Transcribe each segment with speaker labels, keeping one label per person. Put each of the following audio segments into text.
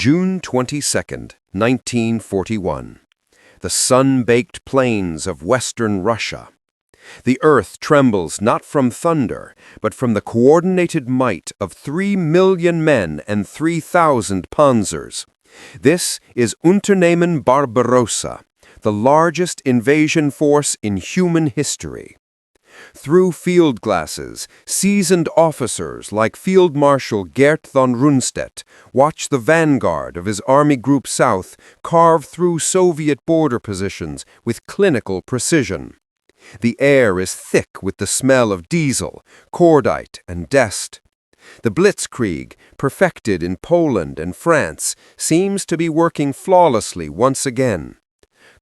Speaker 1: June 22nd, 1941. The sun-baked plains of western Russia. The earth trembles not from thunder, but from the coordinated might of 3 million men and 3,000 panzers. This is Unternehmen Barbarossa, the largest invasion force in human history. Through field glasses, seasoned officers like Field Marshal Gert von Rundstedt watch the vanguard of his Army Group South carve through Soviet border positions with clinical precision. The air is thick with the smell of diesel, cordite, and dest. The blitzkrieg, perfected in Poland and France, seems to be working flawlessly once again.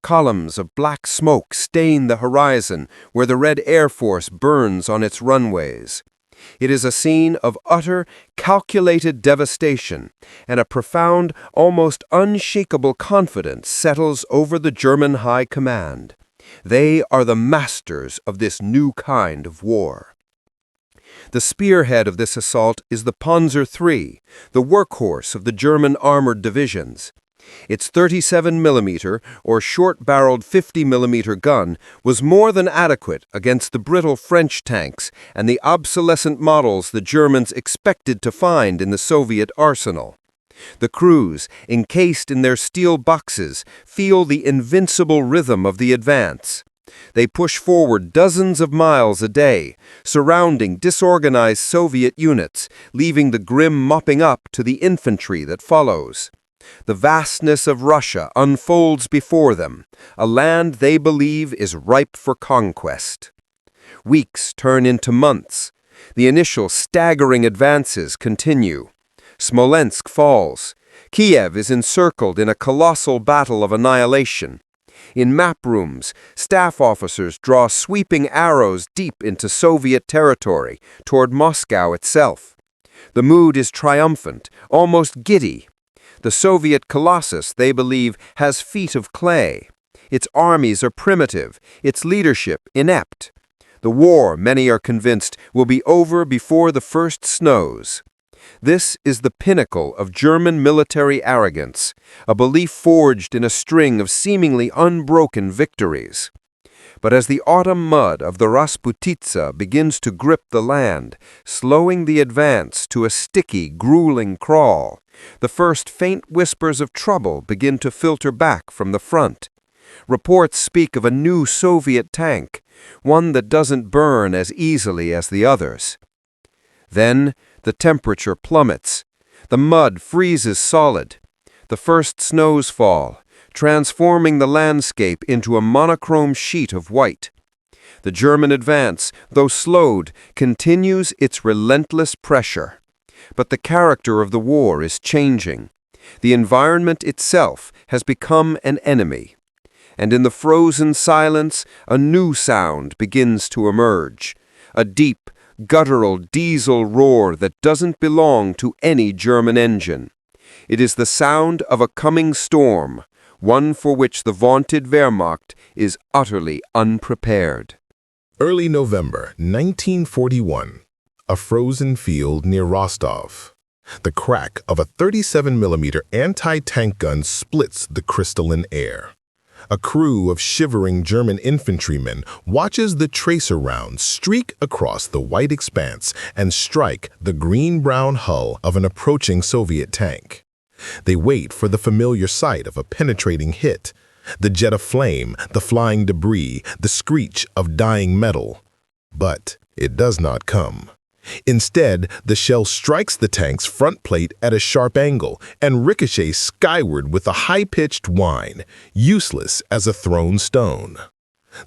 Speaker 1: Columns of black smoke stain the horizon where the Red Air Force burns on its runways. It is a scene of utter, calculated devastation, and a profound, almost unshakable confidence settles over the German High Command. They are the masters of this new kind of war. The spearhead of this assault is the Panzer III, the workhorse of the German armored divisions. Its 37mm or short-barreled 50mm gun was more than adequate against the brittle French tanks and the obsolescent models the Germans expected to find in the Soviet arsenal. The crews, encased in their steel boxes, feel the invincible rhythm of the advance. They push forward dozens of miles a day, surrounding disorganized Soviet units, leaving the grim mopping up to the infantry that follows. The vastness of Russia unfolds before them, a land they believe is ripe for conquest. Weeks turn into months. The initial staggering advances continue. Smolensk falls. Kiev is encircled in a colossal battle of annihilation. In map rooms, staff officers draw sweeping arrows deep into Soviet territory, toward Moscow itself. The mood is triumphant, almost giddy. The Soviet colossus, they believe, has feet of clay. Its armies are primitive, its leadership inept. The war, many are convinced, will be over before the first snows. This is the pinnacle of German military arrogance, a belief forged in a string of seemingly unbroken victories. But as the autumn mud of the Rasputitsa begins to grip the land, slowing the advance to a sticky, grueling crawl, the first faint whispers of trouble begin to filter back from the front. Reports speak of a new Soviet tank, one that doesn't burn as easily as the others. Then the temperature plummets. The mud freezes solid. The first snows fall, transforming the landscape into a monochrome sheet of white. The German advance, though slowed, continues its relentless pressure. But the character of the war is changing. The environment itself has become an enemy. And in the frozen silence, a new sound begins to emerge. A deep, guttural diesel roar that doesn't belong to any German engine. It is the sound of a coming storm, one for which the vaunted Wehrmacht is utterly unprepared.
Speaker 2: Early November 1941. A frozen field near Rostov. The crack of a 37mm anti-tank gun splits the crystalline air. A crew of shivering German infantrymen watches the tracer rounds streak across the white expanse and strike the green-brown hull of an approaching Soviet tank. They wait for the familiar sight of a penetrating hit, the jet of flame, the flying debris, the screech of dying metal. But it does not come. Instead, the shell strikes the tank's front plate at a sharp angle and ricochets skyward with a high-pitched whine, useless as a thrown stone.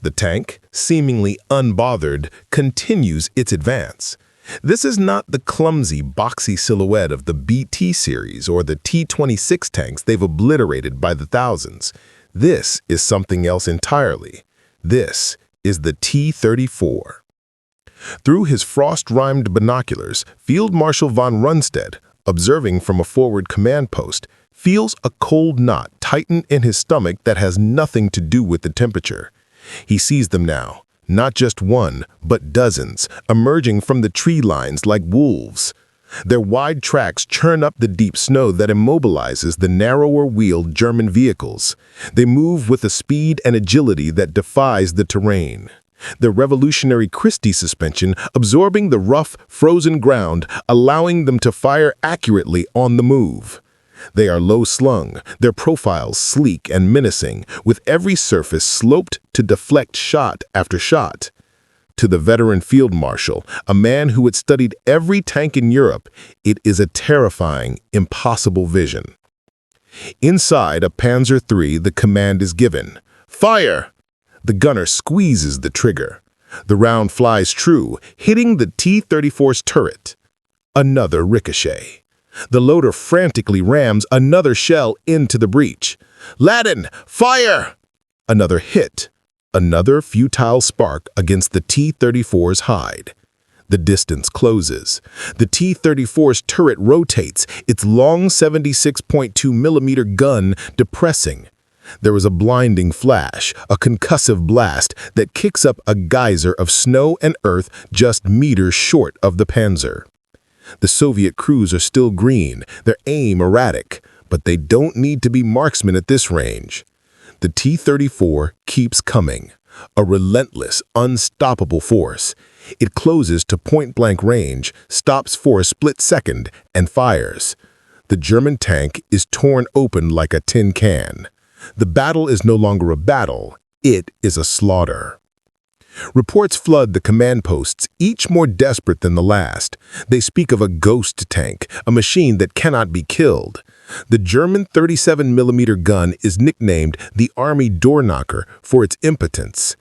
Speaker 2: The tank, seemingly unbothered, continues its advance. This is not the clumsy, boxy silhouette of the BT series or the T-26 tanks they've obliterated by the thousands. This is something else entirely. This is the T-34. Through his frost-rimed binoculars, Field Marshal von Rundstedt, observing from a forward command post, feels a cold knot tighten in his stomach that has nothing to do with the temperature. He sees them now, not just one, but dozens, emerging from the tree lines like wolves. Their wide tracks churn up the deep snow that immobilizes the narrower-wheeled German vehicles. They move with a speed and agility that defies the terrain. The revolutionary Christie suspension absorbing the rough, frozen ground, allowing them to fire accurately on the move. They are low-slung, their profiles sleek and menacing, with every surface sloped to deflect shot after shot. To the veteran field marshal, a man who had studied every tank in Europe, it is a terrifying, impossible vision. Inside a Panzer III, the command is given. Fire! The gunner squeezes the trigger. The round flies true, hitting the T-34's turret. Another ricochet. The loader frantically rams another shell into the breach. Latin, fire! Another hit. Another futile spark against the T-34's hide. The distance closes. The T-34's turret rotates, its long 76.2mm gun depressing. There is a blinding flash, a concussive blast that kicks up a geyser of snow and earth just meters short of the Panzer. The Soviet crews are still green, their aim erratic, but they don't need to be marksmen at this range. The T-34 keeps coming, a relentless, unstoppable force. It closes to point-blank range, stops for a split second, and fires. The German tank is torn open like a tin can. The battle is no longer a battle, it is a slaughter. Reports flood the command posts, each more desperate than the last. They speak of a ghost tank, a machine that cannot be killed. The German 37mm gun is nicknamed the Army door knocker for its impotence.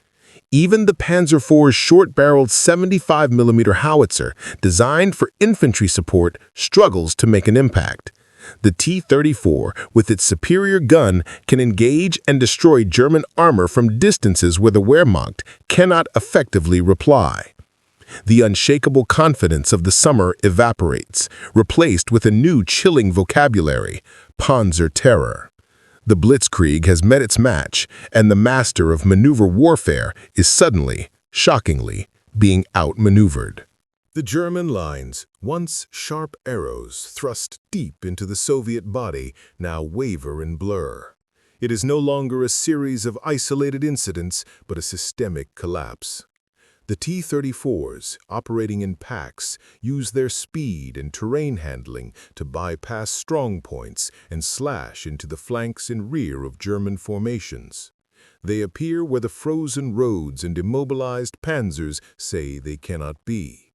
Speaker 2: Even the Panzer IV's short-barreled 75mm howitzer, designed for infantry support, struggles to make an impact. The T-34, with its superior gun, can engage and destroy German armor from distances where the Wehrmacht cannot effectively reply. The unshakable confidence of the summer evaporates, replaced with a new chilling vocabulary, Panzer Terror. The Blitzkrieg has met its match, and the master of maneuver warfare is suddenly, shockingly, being outmaneuvered. The German lines, once sharp arrows thrust deep into the Soviet body, now waver and blur. It is no longer a series of isolated incidents, but a systemic collapse. The T-34s, operating in packs, use their speed and terrain handling to bypass strong points and slash into the flanks and rear of German formations. They appear where the frozen roads and immobilized panzers say they cannot be.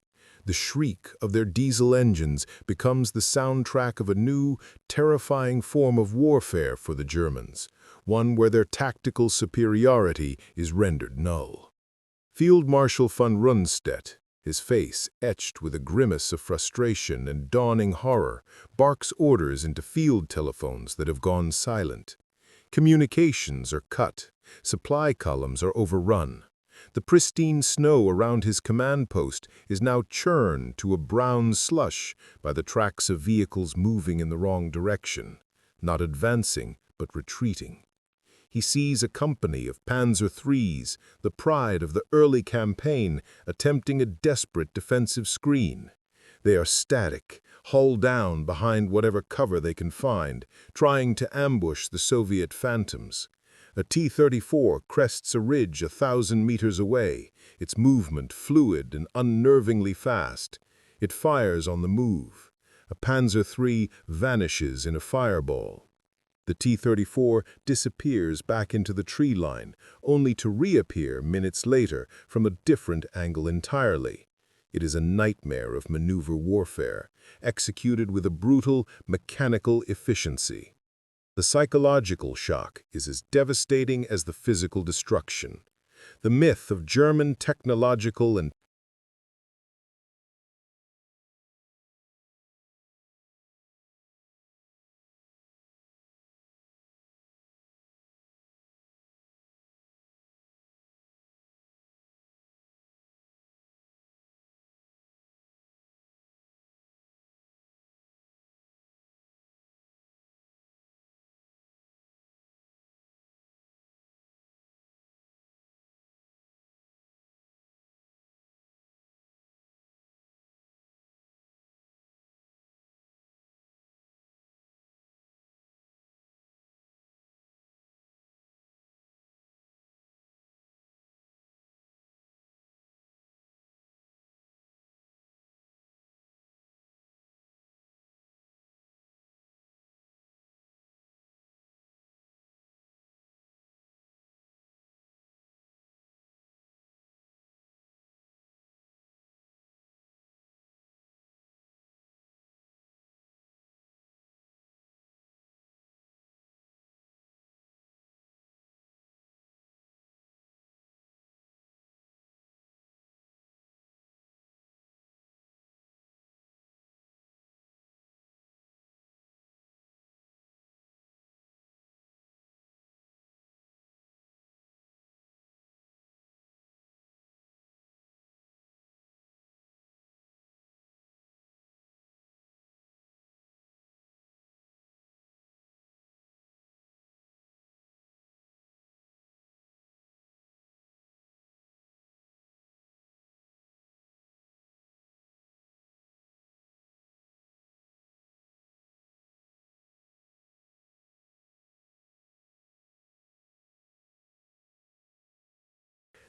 Speaker 2: The shriek of their diesel engines becomes the soundtrack of a new, terrifying form of warfare for the Germans, one where their tactical superiority is rendered null. Field Marshal von Rundstedt, his face etched with a grimace of frustration and dawning horror, barks orders into field telephones that have gone silent. Communications are cut, supply columns are overrun. The pristine snow around his command post is now churned to a brown slush by the tracks of vehicles moving in the wrong direction, not advancing but retreating. He sees a company of Panzer IIIs, the pride of the early campaign, attempting a desperate defensive screen. They are static, hull down behind whatever cover they can find, trying to ambush the Soviet phantoms. A T-34 crests a ridge 1,000 meters away, its movement fluid and unnervingly fast. It fires on the move. A Panzer III vanishes in a fireball. The T-34 disappears back into the tree line, only to reappear minutes later from a different angle entirely. It is a nightmare of maneuver warfare, executed with a brutal, mechanical efficiency. The psychological shock is as devastating as the physical destruction. The myth of German technological and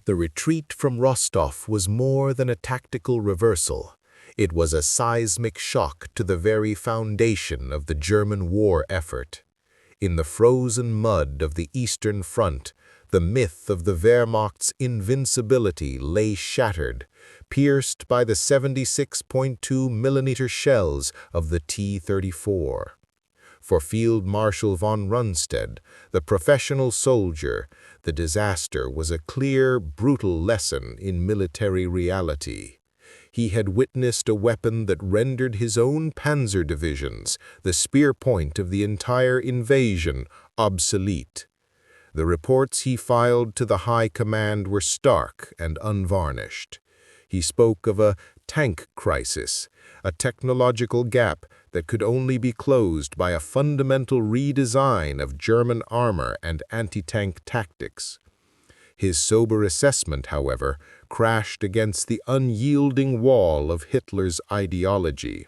Speaker 2: The retreat from Rostov was more than a tactical reversal. It was a seismic shock to the very foundation of the German war effort. In the frozen mud of the Eastern Front, the myth of the Wehrmacht's invincibility lay shattered, pierced by the 76.2 mm shells of the T-34. For Field Marshal von Rundstedt, the professional soldier, the disaster was a clear, brutal lesson in military reality. He had witnessed a weapon that rendered his own panzer divisions, the spear point of the entire invasion, obsolete. The reports he filed to the High Command were stark and unvarnished. He spoke of a tank crisis, a technological gap that could only be closed by a fundamental redesign of German armor and anti-tank tactics. His sober assessment, however, crashed against the unyielding wall of Hitler's ideology.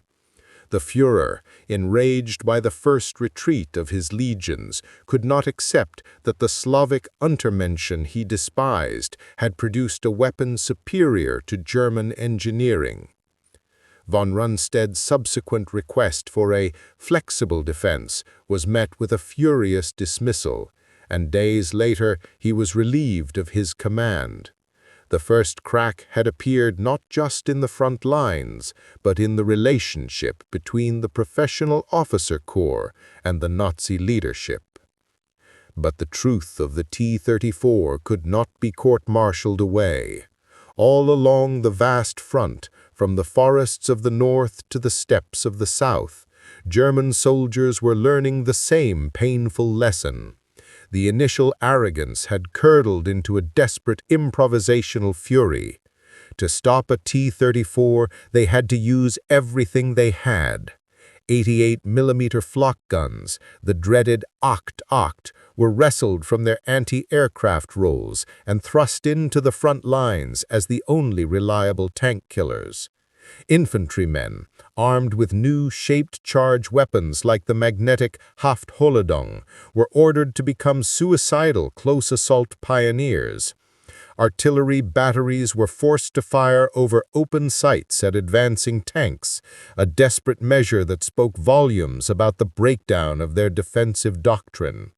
Speaker 2: The Führer, enraged by the first retreat of his legions, could not accept that the Slavic Untermenschen he despised had produced a weapon superior to German engineering. Von Rundstedt's subsequent request for a flexible defense was met with a furious dismissal, and days later he was relieved of his command. The first crack had appeared not just in the front lines, but in the relationship between the professional officer corps and the Nazi leadership. But the truth of the T-34 could not be court-martialed away. All along the vast front, from the forests of the north to the steppes of the south, German soldiers were learning the same painful lesson. The initial arrogance had curdled into a desperate improvisational fury. To stop a T-34, they had to use everything they had. 88mm flak guns, the dreaded Oct, were wrestled from their anti-aircraft roles and thrust into the front lines as the only reliable tank killers. Infantrymen, armed with new shaped charge weapons like the magnetic Haftholudung, were ordered to become suicidal close assault pioneers. Artillery batteries were forced to fire over open sights at advancing tanks, a desperate measure that spoke volumes about the breakdown of their defensive doctrine.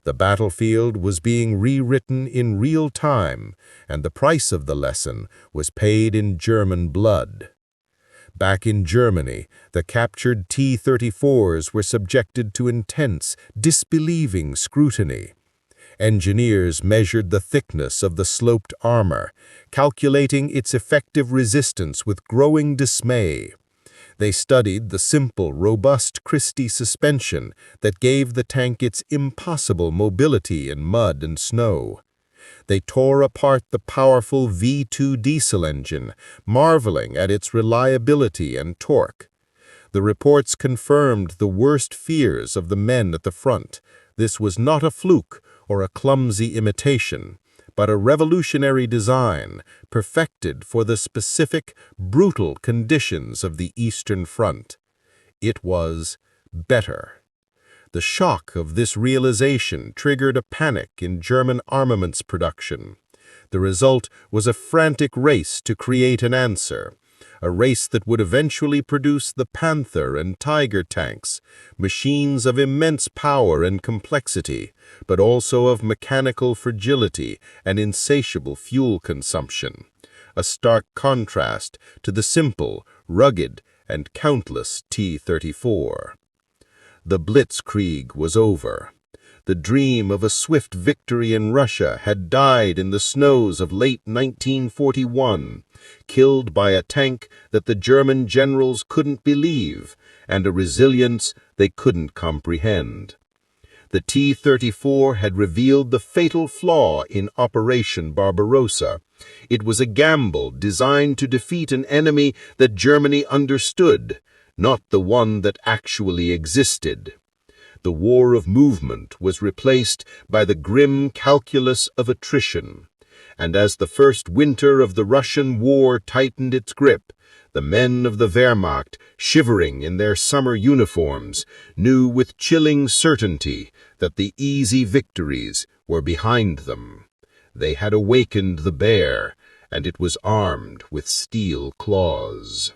Speaker 2: The battlefield was being rewritten in real time, and the price of the lesson was paid in German blood. Back in Germany, the captured T-34s were subjected to intense, disbelieving scrutiny. Engineers measured the thickness of the sloped armor, calculating its effective resistance with growing dismay. They studied the simple, robust Christie suspension that gave the tank its impossible mobility in mud and snow. They tore apart the powerful V2 diesel engine, marveling at its reliability and torque. The reports confirmed the worst fears of the men at the front. This was not a fluke or a clumsy imitation, but a revolutionary design perfected for the specific, brutal conditions of the Eastern Front. It was better. The shock of this realization triggered a panic in German armaments production. The result was a frantic race to create an answer, a race that would eventually produce the Panther and Tiger tanks, machines of immense power and complexity, but also of mechanical fragility and insatiable fuel consumption, a stark contrast to the simple, rugged, and countless T-34. The Blitzkrieg was over. The dream of a swift victory in Russia had died in the snows of late 1941, killed by a tank that the German generals couldn't believe and a resilience they couldn't comprehend. The T-34 had revealed the fatal flaw in Operation Barbarossa. It was a gamble designed to defeat an enemy that Germany understood, not the one that actually existed. The war of movement was replaced by the grim calculus of attrition, and as the first winter of the Russian war tightened its grip, the men of the Wehrmacht, shivering in their summer uniforms, knew with chilling certainty that the easy victories were behind them.
Speaker 3: They had awakened the bear, and it was armed with steel claws.